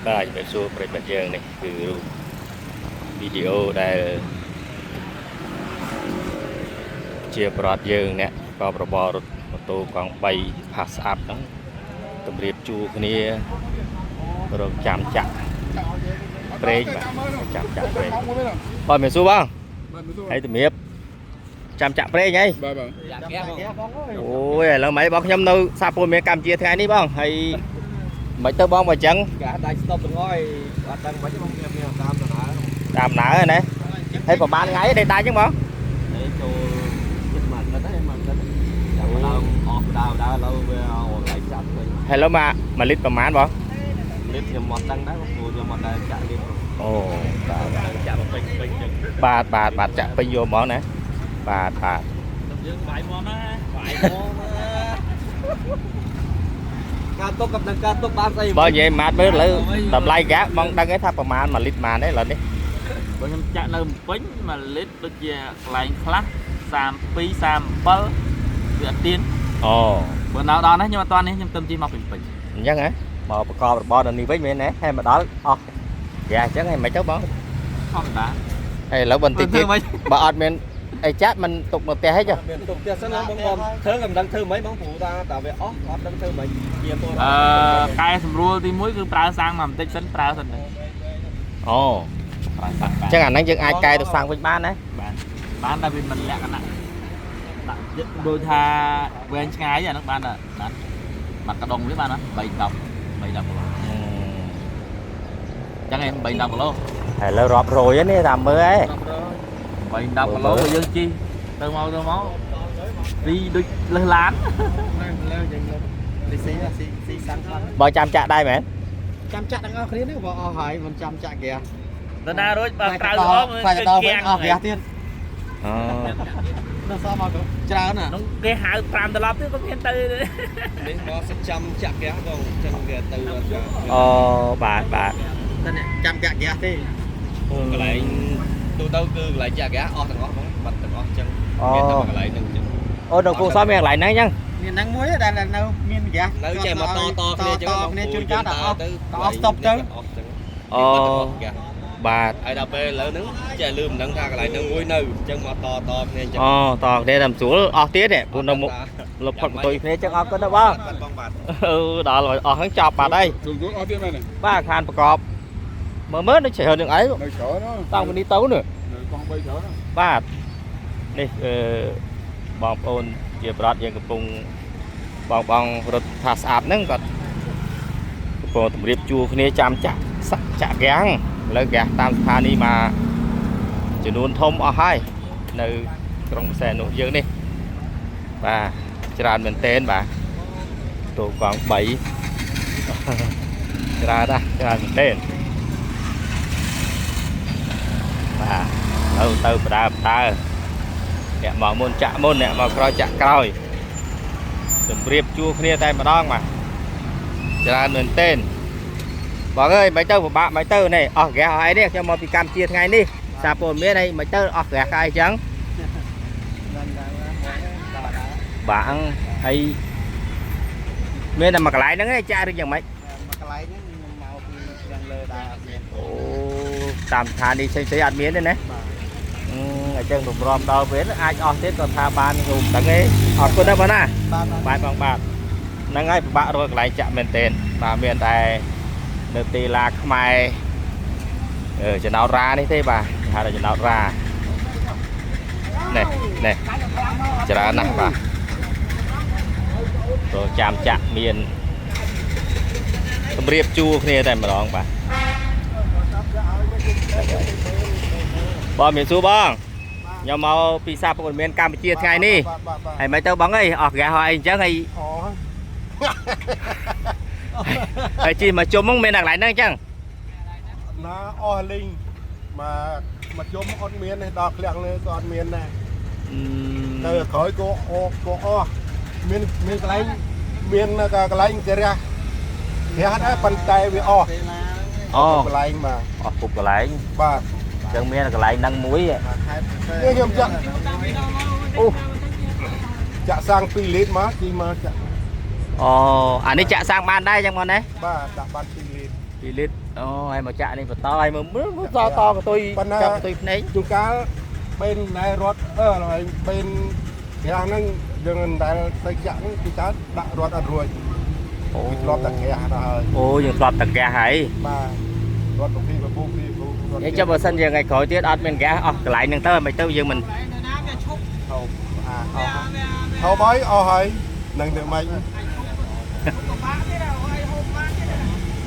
បាទជំរាបសួរប្រិយមិត្តយើងនេះគឺរូបវីដេអូដែលជាប្រវត្តិយើងអ្នកក៏ប្រព័ន្ធរថម៉ូតូកង់3ផាសស្អាប់ហ្នឹងទម្រាបជួរគ្នារងចាំចាក់ប្រេងបាទចាំចាក់ប្រេងបាទមានសួរបងហើយទម្រាបចាំចាក់ប្រេងហីបាទបងអូយឥឡូវមិនបងខ្ញុំនៅសាព័ត៌មានកម្ពុជាថ្ងៃនេះបងហើយមិនទៅបងបើអញ្ចឹងកាដាច់ស្តុបទាំងអស់អត់ដឹងមិនបងមានតាមដំណើរតាមដំណើរណាហើយប្រហែលថ្ងៃទេដាច់អញ្ចឹងបងចូលចិត្តមកទៅហ្នឹងមកទៅចាំដល់អស់ដើឥឡូវវាអត់ឡៃចាប់វិញហើយឥឡូវមកលីត្រប្រហែលបងលីត្រខ្ញុំអត់ដឹងដែរព្រោះខ្ញុំអត់ដែរចាក់លីត្រអូបាទចាក់ពេញអញ្ចឹងបាទចាក់ពេញយកហ្មងណាបាទយើងបាយមកណាបាយមកការទុកกับការទុកបានស្អីបើនិយាយម៉ាត់មើលលើតម្លៃហ្គាបងដឹងទេថាប្រហែល1លីត្រប៉ុន្មានទេឥឡូវនេះបើខ្ញុំចាក់នៅពេញ1លីត្រដូចជាកន្លែងខ្លះ32 37វាអត់ទៀនអូបើនៅដល់នេះខ្ញុំអត់ទាន់នេះខ្ញុំទៅជិះមកពេញអញ្ចឹងហ៎មកប្រកបរបរនៅនេះវិញមែនទេហើយមកដល់អស់ហ្គាអញ្ចឹងហើយមិនទៅបងធម្មតាហើយឥឡូវបន្តិចទៀតបើអត់មានអីចាក់មិនទុកនៅផ្ទះហិចមានទុកផ្ទះសិនបងធ្វើមិនដឹងធ្វើមិនបងព្រោះតាវាអស់អត់ដឹងធ្វើមិនជាពលកែសម្រួលទី1គឺប្រើសាំងមកបន្តិចសិនប្រើសិនទៅអូប្រើសាំងអញ្ចឹងអាហ្នឹងយើងអាចកែទៅសាំងវិញបានណាបានតែវាមិនលក្ខណៈដាក់ដូចថាវែងឆ្ងាយអាហ្នឹងបានបាត់កដងវាបានណា3 10 គីឡូចឹងឯង3 10 គីឡូហើយលើរាប់រយនេះតាមមើលឯង3 10 គីឡូយើងជិះទៅមកពីដូចលើសឡានលើយើងស៊ីសាំងខ្លះបើចាំចាក់ដែរមែនចាំចាក់ទាំងអស់គ្នានេះបើអស់ហើយមិនចាំចាក់ហ្គាទៅណារួចបើក្រៅអស់ខ្លាចដល់វិញអស់ហ្គាទៀតអូនៅសល់មកច្រើនណានោះគេហៅ5ត្រឡប់ទៀតក៏មានទៅនេះមកសិចាំចាក់ហ្គាបងចឹងវាទៅអូបាទតែចាំចាក់ហ្គាទេកន្លែងទូទៅគឺកន្លែងចាក់ហ្គាអស់ទាំងអស់បងបាត់ទាំងអស់ចឹងមានតែកន្លែងហ្នឹងចឹងអូនៅគូសមានកន្លែងហ្នឹងចឹងមានហ្នឹងមួយដែលនៅមានហ្គានៅចេះមកតគ្នាចឹងគ្នាជួនកាលដល់អស់ស្តុបទៅអូបាទហើយដល់ពេលឥឡូវហ្នឹងចេះលឺមិនដឹងថាកន្លែងហ្នឹងមួយនៅចឹងមកតគ្នាចឹងអូតគ្នាតាមស្រួលអស់ទៀតទេព្រោះនៅមុខលុបផុតបន្ទុយគ្នាចឹងអស់គាត់ទៅបងដល់អស់ហ្នឹងចប់បាត់ហើយអស់ទៀតមែនបាទខានប្រកបមើលនៅច្រើននឹងអីនៅច្រើនតាំងពីនេះទៅនេះនៅកង់3ច្រើនបាទនេះបងប្អូនជាប្រដ្ឋយើងកំពុងបងរត់ថាស្អាតហ្នឹងគាត់កំពុងតម្រៀបជួរគ្នាចាំចាក់ហ្គាំងឥឡូវហ្គាតាមស្ថានីយ៍មកចំនួនធំអស់ហើយនៅក្រុងបរសែននោះយើងនេះបាទច្រើនមែនទែនបាទទូកង់3ច្រើនមែនទែនបាទទៅបដើអ្នកមកមុនចាក់មុនអ្នកមកក្រោយចាក់ក្រោយសម្រៀបជួរគ្នាតែម្ដងបាទច្រើនមែនទែនបងអើយមិនទៅពិបាកមិនទៅនេះអស់ហ្គាសអស់អីនេះខ្ញុំមកពីកម្ពុជាថ្ងៃនេះសារព័ត៌មានអីមិនទៅអស់ហ្គាសកាយអញ្ចឹងបាទហើយមានតែមួយកន្លែងហ្នឹងឯងចាក់ឬយ៉ាងម៉េចមួយកន្លែងហ្នឹងមកពីយ៉ាងលើដែរអត់មានអូតាមស្ថានីយ៍ផ្សេងអត់មានទេណាអញ្ចឹងរំរំដល់ពេលអាចអស់ទៀតក៏ថាបានខ្ញុំដឹងទេអរគុណណាស់បងណាបាទបងបាទហ្នឹងហើយពិបាករកកន្លែងចាក់មែនទែនបាទមានតែនៅទីឡាខ្មែរចំណោតរ៉ានេះទេបាទហៅថាចំណោតរ៉ានេះច្រើនណាស់បាទរងចាំចាក់មានតម្រៀបជួរគ្នាតែម្ដងបាទបងមានសួរបងខ្ញុំមកពីសារព័ត៌មានកម្ពុជាថ្ងៃនេះហើយមិនទៅបងអីអស់ហ្គាសអស់អីអញ្ចឹងហើយជិះមកជុំហ្នឹងមានតែកន្លែងហ្នឹងអញ្ចឹងណាអស់លីងមកជុំអត់មានទេដល់ក្លៀកលើក៏អត់មានដែរទៅក្រោយក៏អស់មានកន្លែងមានកន្លែងគេរះដែរប៉ុន្តែវាអស់កន្លែងបាទអស់គ្រប់កន្លែងបាទអញ្ចឹងមានកន្លែងហ្នឹងមួយខ្ញុំចាក់អូចាក់សាំង2លីត្រមកជីមកចាក់អូអានេះចាក់សាំងបានដែរអញ្ចឹងបងណាបាទដាក់បាន2លីត្រ 2 lít ai mà chạy đi và to ai mà muốn to to của tôi trong tôi đấy ជួនកាលពេលណែរត់ហើយពេលខាងហ្នឹងយើងដែលទៅចាក់គឺកើតដាក់រត់អត់រួចអូធ្លាប់តែគេដល់ហើយ ô nhưng lọt tầng gà hay បាទរត់ពីពូពីពូ vậy cho bữa sân giờ ngày khỏi tiết ọt bên gà lại nâng tơ mày tao giờ mình ហៅបាយអស់ហើយនឹងទៅម៉េច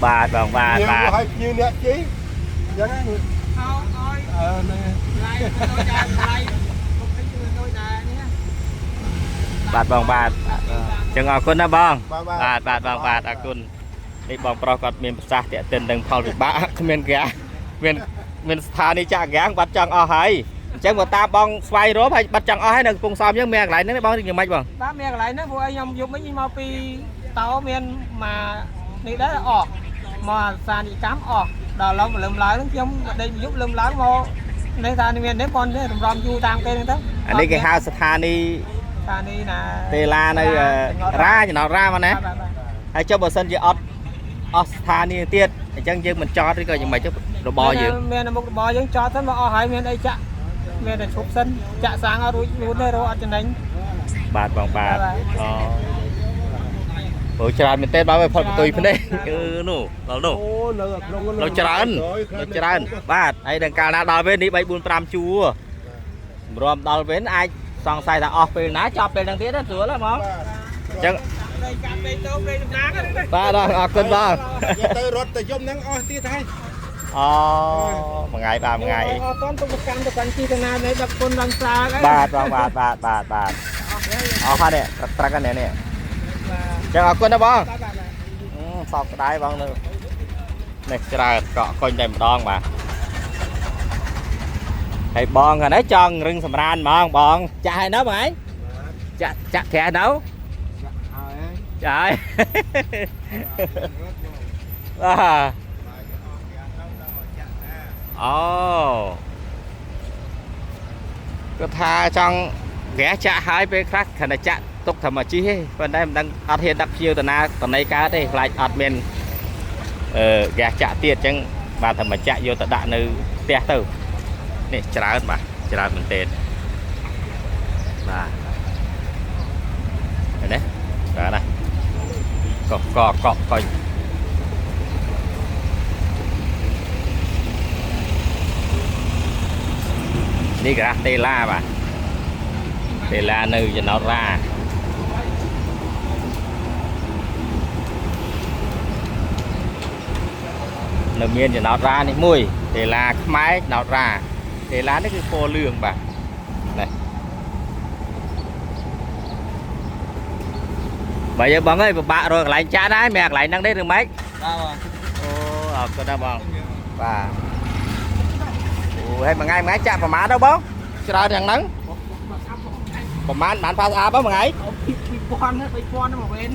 bà bằng bà ហើយភ្ញៀវអ្នកជិះយ៉ាងហ្នឹងនេះ bà bằng bà chừng ở con đó bong bà bằng bà à con đi bong pro còn miền xa thì tên đừng phao được bã miền gà miền thà đi chợ gà bắt chăng ở hay chẳng một ta bong xoay rốp hay bắt chăng ở hay đừng cùng xóm với mẹ lại nó bong thì nhiều mày bong បាទមានកន្លែងហ្នឹងពួកឯងខ្ញុំយកមិញមកពីតោមានមកនេះដែរអស់មកសានិកម្មអស់ដល់ឡងលឹមឡើងហ្នឹងខ្ញុំដេកយប់លឹមឡើងមកនេះថាមាននេះប៉ុនទេរំរំយូរតាមគេហ្នឹងទៅ anh đi cái hao sát thà đi ថានេះណា tê la nơi ra thì nó ra mà nè hay cho bữa sân chỉ ọt ọt thà đi tiết chẳng dương mình cho đi coi nhưng mày chứ đồ bò gì មានមុខរបរយើងចោតទៅមកអស់ហើយមានអីចាក់មានតែឈប់សិនចាក់សាំងឲ្យរួចខ្លួនទេរកអត់ចំណេញ bà bằng bà ôi trời mình tên bao nhiêu phật tùy bên đây nụ nó nụ អូនៅក្នុង nóច្រើនបាទហើយដល់កាលណាដល់ពេលនេះ3 4 5ជួររំដល់ពេលអាចសង្ស័យថាអស់ពេលណាចប់ពេលហ្នឹងទៀតស្រួលហ្មងអញ្ចឹង កាប់ដេកទៅព្រៃដំណាងហ្នឹង បាទអរគុណបង ទៅរត់ទៅយំហ្នឹងអស់ទៀតហើយ អូមួយថ្ងៃបាទមួយថ្ងៃ អត់តន់ទៅកម្មទៅកាន់ជីទៅណានេះដល់គុណដល់ស្រាហើយ បាទបងបាទអស់ហើយនេះត្រាក់នេះនេះអញ្ចឹងអរគុណណាបងសោកស្ដាយបងនៅនេះច្រើនកក់កុញតែម្ដងបាទហើយបងខាងនេះចង់រឹងសម្រានហ្មងបងចាក់ហើយនៅបងឯងចាក់ផ្ទះនៅចាហើយបាទអូគាត់ថាចង់ហ្គាចាក់ហើយពេលខ្លះគ្រាន់តែចាក់ទុកធម្មជាតិទេប៉ុន្តែមិនដឹងអត់ហ៊ានដាក់ភ្ញៀវតាណាតណៃកើតទេខ្លាចអត់មានហ្គាចាក់ទៀតអញ្ចឹងបាទធម្មចាក់យកទៅដាក់នៅផ្ទះទៅនេះច្រើនបាទច្រើនមែនទែនបាទឃើញទេបាទណាកក់កុញនេះក្រាស់តេឡាបាទតេឡានៅចំណោតរ៉ានៅមានចំណោតរ៉ានេះមួយតេឡាខ្មែរចំណោតរ៉ាតេឡានេះគឺពណ៌លឿងបាទនេះបើយើងបងអើយពិបាករកកន្លែងចាក់ដែរមានកន្លែងហ្នឹងទេឬម៉េចបាទអូអរគុណណាបងបាទអូហើយមួយថ្ងៃចាក់ប្រហែលដល់បងច្រើនយ៉ាងហ្នឹងប្រហែលបានផាសអាប់ហ្នឹងមួយថ្ងៃ 2000 3000មកវេន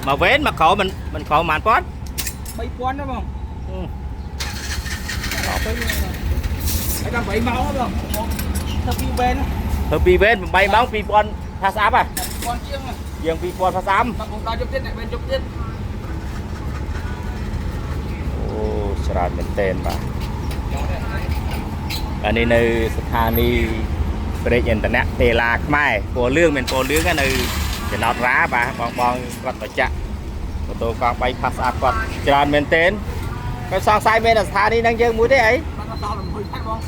មកវេនមកក្រោយមិនក្រោយប្រហែលពាន់ 3000ទេបងហើយដល់8ម៉ោងបងទៅពីវេន ទៅពីវេន8ម៉ោង2000ផាសអាប់ហ៎ 1000ជាង ជាង2000ផាសអាប់ បងដល់ជប់ទៀតអ្នកវេនជប់ទៀត អូច្រើនមែនទែនបាទអានេះនៅស្ថានីយ៍ប្រេកឥន្ធនៈតេឡាខ្មែរពណ៌លឿងមានពណ៌លឿងនៅចំណោតរ៉ាបាទបងគាត់ទៅចាក់ម៉ូតូកង់3ផាសអាប់គាត់ច្រើនមែនទែនគាត់សង្ស័យមានស្ថានីយ៍ហ្នឹងយើងមួយទេអី បានដល់11ផែបង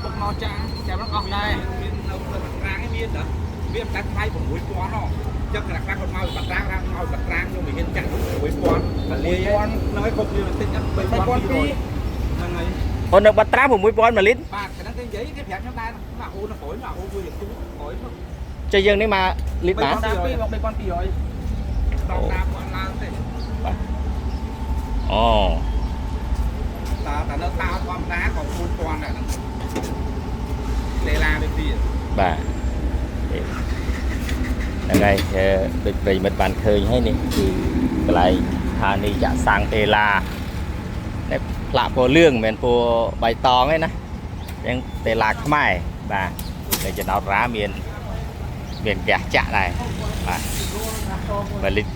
បុកមកចាចាំអស់ដែរមាននៅត្រាងមានតែវាតែថ្លៃ6000ហ៎ចឹងខ្លះគាត់មកបាត់ត្រាងមកបាត់ត្រាងខ្ញុំមិនហ៊ានចាក់6000តែលីនៅគ្រប់វាបន្តិចហ្នឹង3200ហ្នឹងហើយ អូននៅបាត់ត្រា6000 1លីត្រ បាទហ្នឹងគេនិយាយគេប្រាប់ខ្ញុំដែរមកអូនទៅក្រោយមកអូនវាយទូក្រោយមក ចុះយើងនេះមកលីត្រណា 3200មក3200ដល់តាមអត់ឡើងទេ អូ តែនៅតាមធម្មតាក៏4000ដែរហ្នឹងលេឡាដូចទៀត បាទហ្នឹងហើយដូចប្រិមិត្តបានឃើញហើយនេះគឺកន្លែងស្ថានីយ៍ចាក់សាំងតេឡានេះផ្លាកពណ៌លឿងមិនមែនពណ៌បៃតងទេណាអញ្ចឹងតេឡាខ្មែរបាទនៅចំណោតរ៉ាមានហ្គាសចាក់ដែរបាទ1លីត្រ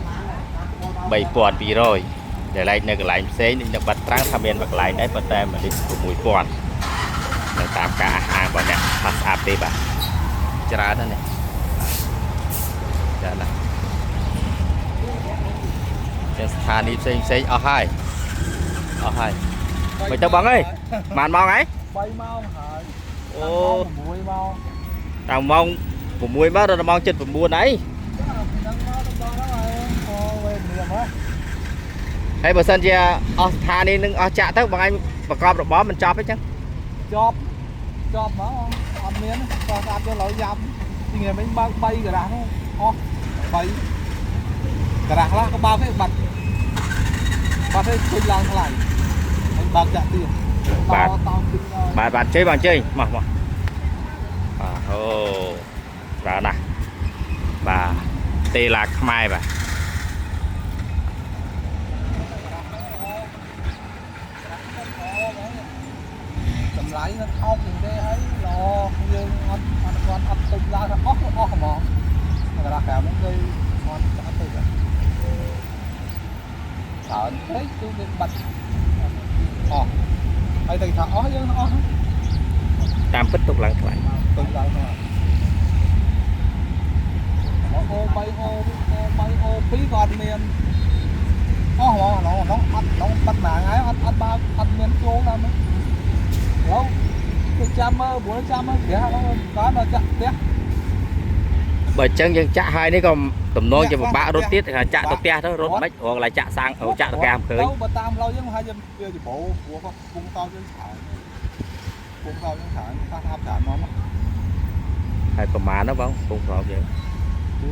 3200 để lại nơi cái lạnh xế nhưng bật trắng tham biên bật lại đấy bật tem mà đi của mùi quần để tạm cả hàng bọn này phát áp đi bà chả đó này chả là trên thà đi xây ở hai mày tao bằng ơi màn mong ấy bay mau hả ô mùi mau tao mong của mùi má rồi mong chân của mua đấy hay bữa sân chia thà đi nâng chạ tới bằng anh bà con rồi bó mình chop ấy chứ chop mà ăn miếng còn ăn cho lẩu dầm thì người mình bay cả đá không bay cả đá là có bao cái bật cái khuyên lang lại anh bạc chạ tiền bạn chơi mà ô đó nè bà tê lạc mai bà cầm lái nó thong những cái ấy lo nhưng ăn tôm lá nó óc mỏ người ta kèm những cái ngon chả từ rồi sợ thế tôi bị bật hay thì thở chứ nó tam phích tục lặng lại từ lại mà ô bay ô phí còn miền nó bắt mạng ấy ăn miền xuống ra mới đâu cái trăm buổi trăm kìa nó có nó chặt tiếc bởi chân dân chạ hai đấy còn tầm non cho một bão rốt tiết là chạ tao tia đó rốt bách hoặc là chạ sang ở chạ tao cam khơi đâu mà tam lâu chứ hai dân kia thì bộ của cung tao chứ thải ta tham thả nó hay còn mà nó không không rõ vậy chứ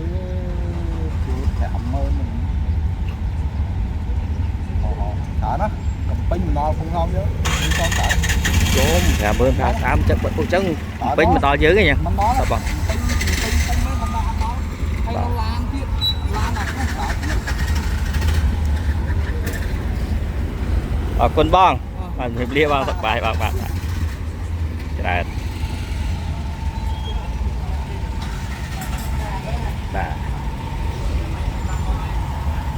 thảm hơn mình thả nó cầm pin nó không ngon chứ không thả chôm cảm ơn thả tám chắc bật con chân pin mà to dữ cái nha bằng ở quân bong bạn hiệp lia bong tập bài bạn trời đã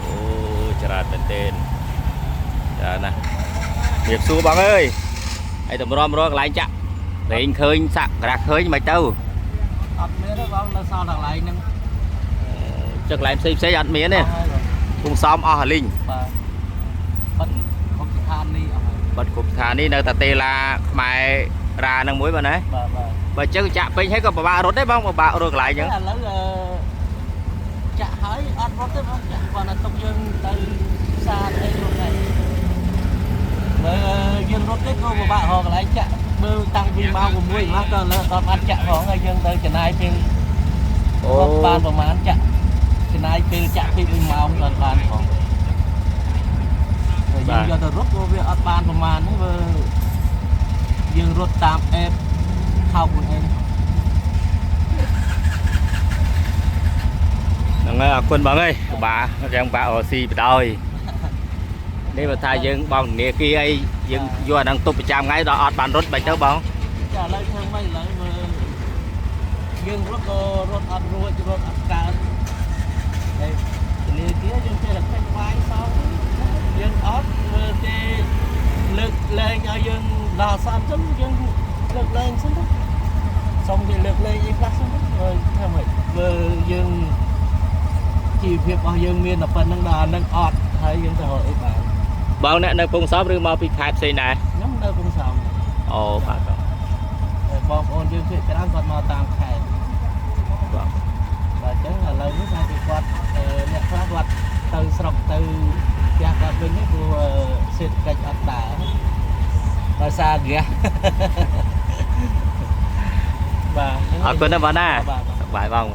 ô trời tên trời nè hiệp xua bong ơi ai tụi rom lại chậm để anh khơi sạc ra khơi nhưng mà đâu chắc là em xây ăn miếng này cùng xóm ở Hà Linh bật cục thàn đi nơi ta tê là mày ra năng muối mà đấy và chứ chạm pin hết có bà rốt đấy không mà bà rồi lại nhớ chạm hơi ăn rốt đấy không chạm còn là tông dương từ xa đây luôn này dương rốt đấy cô mà bà họ lại chạm bơ tăng vì mau của muối mà còn ăn chạm họ ngay dương tới cái này trên ban của mà ăn chạm cái này từ chạm thì mình mau còn ban họ dương cho tôi rút vô việc ăn ban của mà nó dương rút tạm em thao của em đừng quân bằng ơi bà rằng bà ở xì đôi đây mà thay dương bằng nè kia ấy dương vừa đang tụt trăm ngay đó ăn ban rút bạch đâu bóng trả lời thương mấy lời mà dương rút ăn ruột rút ăn cá đây nè kia dương chơi là cái vai sao dương ớt thì lực lên cho dương là sao chấm dương lực lên xuống đó xong thì lực lên im lặng xuống đó rồi theo vậy vừa dương chỉ việc bao dương miền là phần nâng ọt thấy dương hội bạn bao nè nơi phong xóm rừng mau bị khai xây này nhóm nơi phong xóm ồ bà bom ôn dương chuyện cái ăn còn màu tàng khai và chắc là lâu nhất là việc quạt nhận phát quạt từ sọc từ gia quạt bên ấy của xịt cách ấp đá và xa kìa và ở bên đó nè bài vòng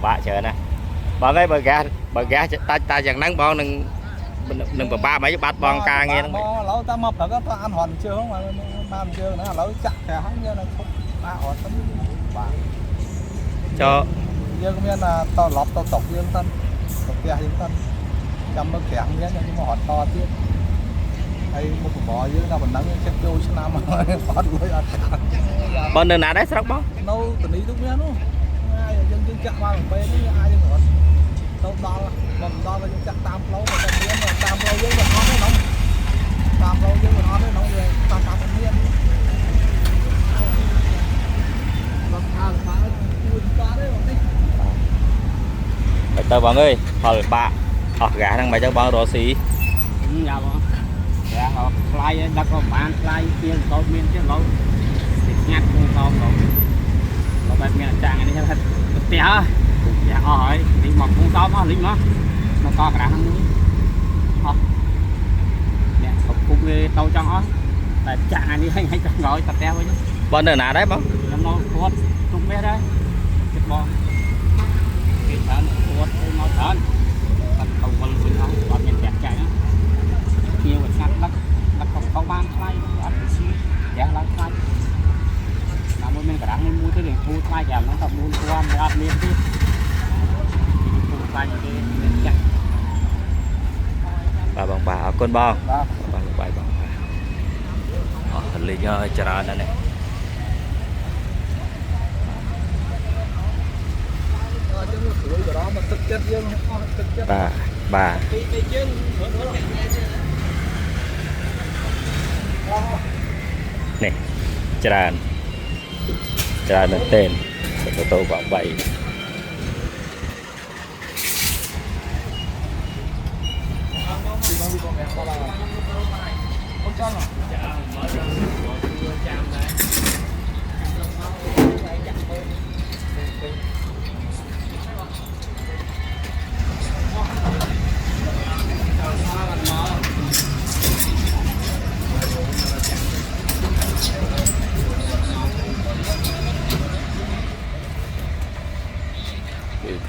bà chờ nè bà cái bà ghé ta chẳng nắng bao đừng ba mấy bát bong ca nghe nó lẩu ta mập là có ăn hoàn chưa không mà ăn chưa nữa lẩu chặt kẻ hắn như là không ba họ tấm cho dương miền là to lọp to tộc dương thân tộc kia dương thân chăm nó kẻ miếng nhưng mà họ to tiếp hay một cục bò dưới đâu mình nắng chết vô cho nam mà phát đuôi ăn con đường nào đấy sao bóng đâu từ đi lúc miếng luôn ai dương chạm vào bên ai dương ngọt đâu to mình đo là chắc tam lâu mà tam lâu với mình ngon đấy nóng tam lâu với mình ngon đấy nóng rồi tam tam mình miên Mày tao bọn ơi hỏi bà gà thằng mày cho bọn rổ xí dạ vâng dạ họ fly đặt vào bàn fly kia tao miên chứ lâu thì nhát không tao rồi bài miên trang này hết té dạ hỏi đi mọc không tao nó lính nó to cả thằng núi nè học cũng tao cho nó tại trạng này đi hay cho gọi tập teo với chứ bọn ở nào đấy bóng nó cuốn tung bé đấy chết bom cái thằng cuốn nó thằng còn không còn lùi nó còn nhìn đẹp chạy nó nhiều vật ngắt lắc không ban thay ăn xí đẹp lắm thay là mua mình cả đắng nên mua tới để thu thay kèm nó tập mua qua mình ăn miếng đi thu thay cái chạy bà bằng bà ở con bò bằng bài bằng hình lý cho ra đây này bà này tràn là tên của tôi khoảng vậy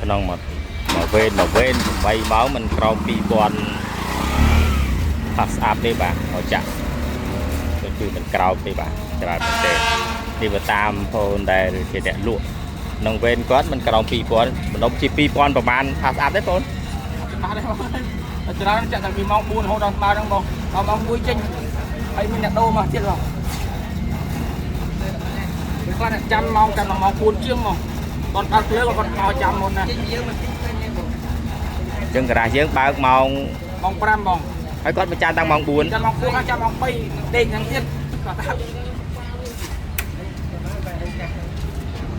khả năng mà ven bay máu mình còn bị bọn pass up đi bạn họ chặnคือมันกราวไปบ้างจะแบบเด็กที่มาตามโพนได้ที่แดดลวกน้องเวนก้อนมันกราวปีปอนมันนมจีปีปอนประมาณภาษาได้ปนมาได้จะได้จะมีมองบุญเขาดังมาดังบอกเรามองบุญจริงไอ้มีเน็ตโดมาเจ็ดหรอเป็นคนจำมองกันมองบุญเชื่อมมองตอนการเลี้ยงเราก็จำหมดนะจึงกระดาษเยอะบ้างมองปรามมองไอ้ก้อนมันจานตั้งมองบุญจะมองบุญจะมองไปเด่นอย่างเช่น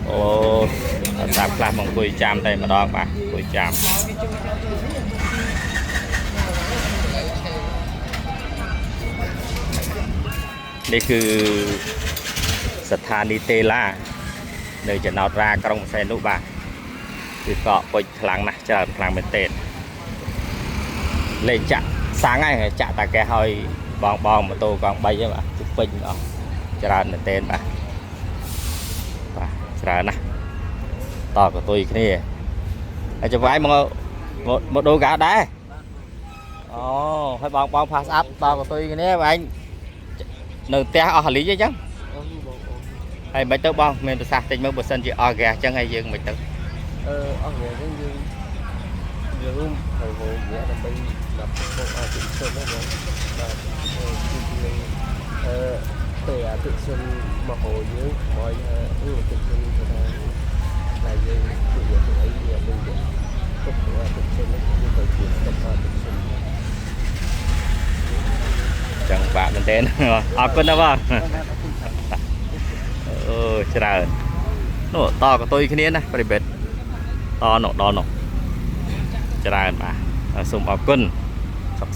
โอ้สามคลาสมองคุยจามได้มาดองป่ะคุยจามนี่คือสถานีเตล่าเนื่องจากนอรากรงเซนุบาคือเกาะปอยพลังนะจะพลังเป็นเต้นเล่นจะsáng ngày chạ ta kè hơi bong mà tô còn bay chứ mà chụp pin đó cho ra là tên bà ra nè to của tôi cái này ở cho vay một đôi gà đá ồ phải bong pass up to của tôi cái này và anh nương té ở lý chứ hay mấy tớ bong mình từ xa tình mới bữa sân chỉ ở gà chân hay dừng mấy tớ ở gà cái dương hồi hồ dễ là bay đập một tự sơn đó rồi và tự sơn mà hồ dưới mọi tự sơn là dây tự nhiên tự ấy là mình được cấp tự sơn nó như thời chuyển cấp tự sơn chẳng bạn mình tên ở con đâu không trời nó to của tôi cái này nè phải bệt to nọ đo nọ trời bà sum ở con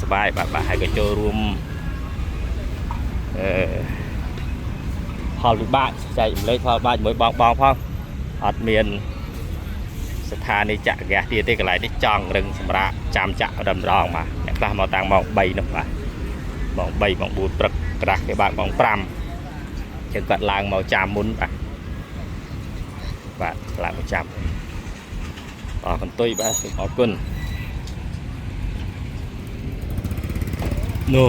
สบายbàให้ก็โจรวมฮอลบ้านใจเลยพอบ้านมวยบองพ่ออัดเมียนสถานีจักรยานที่กันไหลที่จองรึงสำราจามจักรดำรองมาเนี่ยกล้ามองต่างมองใบนึกว่ามองใบมองบูดปรักกระcái bạnมองปรำจะกัดลางมองจามมุนbà làm một trăm còn tôi bà sẽ có quân no